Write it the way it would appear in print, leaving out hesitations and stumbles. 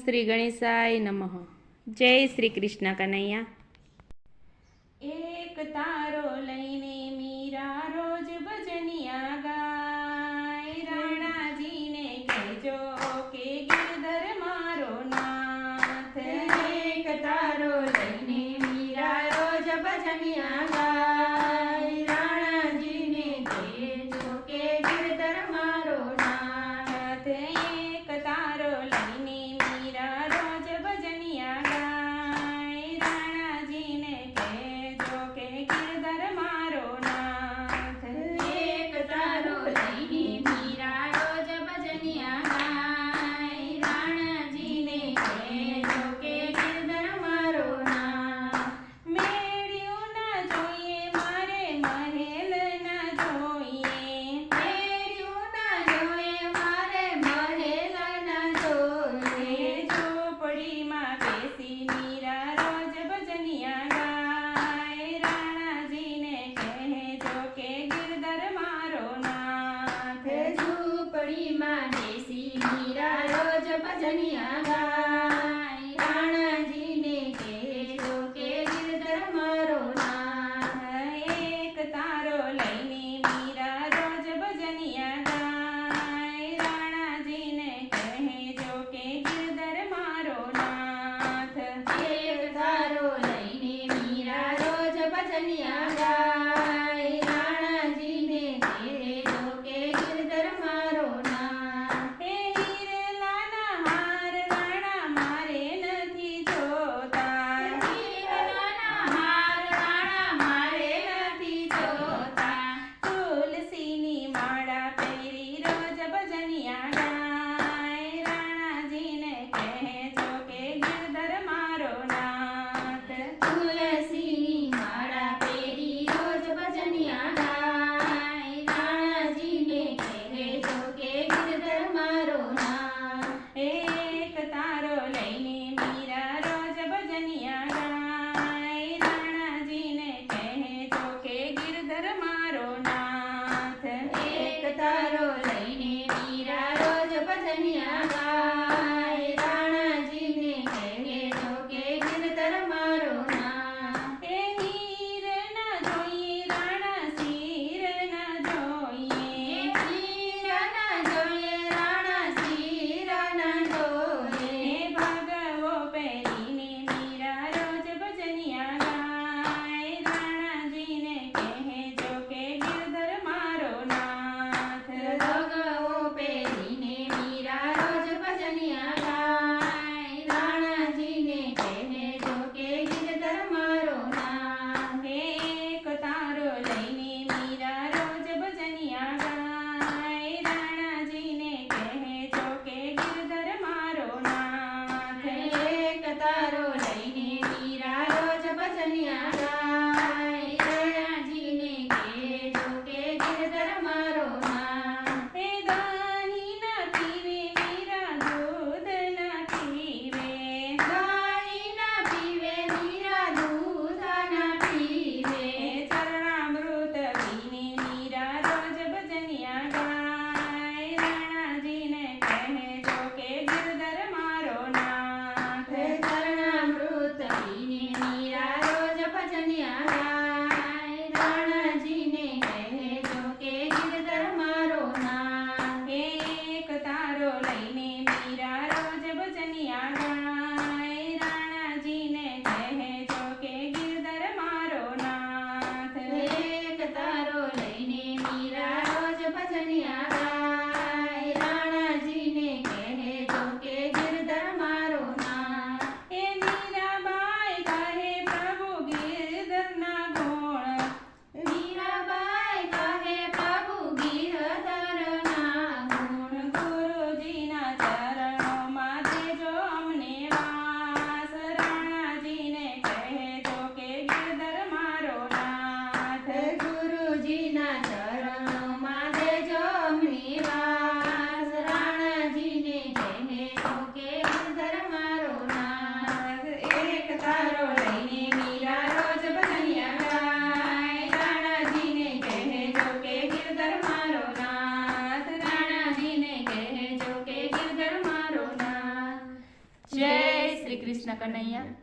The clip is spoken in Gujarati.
શ્રી ગણેશાય નમઃ. જય શ્રી કૃષ્ણ કનૈયા. એક તારો લઈને મીરા રોજ ભજનિયા ગાય. રાણાજીને કહેજો કે ગિરધર મારો નાથ. એક તારો લઈને મીરા રોજ ભજનિયા ગાય. રાણાજીને કહેજો કે ગિરધર મારો નાથ. એક તારો લઈને મીરા રોજ ભજનિયા ગાય. રાણાજીને કહેજો કે ગિરધર મારો નાથ. એક તારો લઈને મીરા રોજ ભજનિયા ગાય. રાણાજીને કહેજો કે ગિરધર મારો નાથ. મેળ્યું ના જોઈએ મારે મહેલ ના જોઈએ. મેળ્યું ના જોઈએ મારે મહેલ ના જોઈએ. ઝોપડીમાં બેસી મીરા રોજ ભજનિયા ગાય. રાણાજીને કહેજો કે ગિરધર મારો નાથ. ઝૂંપડીમાં બેસી મીરા રોજ ભજનિયા ગાય. રાણાજીને કહેજો કે ગિરધર મારો નાથ. એક તારો લઈને મીરા રોજ ભજનિયા ગાય. રાણાજીને કહેજો કે ગિરધર મારો નાથ. એક તારો લઈને મીરા રોજ ભજનિયા ગાય. રાણાજીને કહેજો કે ગિરધર મારો નાથ. હે હિરલાના હાર રાણા મારે નથી જોતા. હિરલાના હાર રાણા મારે નથી જોતા. તુલસીની માળા પહેરી રોજ ભજનિયા ગાય. રાણાજીને કહેજો કે ગિરધર મારો નાથ. તુલસીની માળા પહેરી શ્રી કૃષ્ણ કનૈયા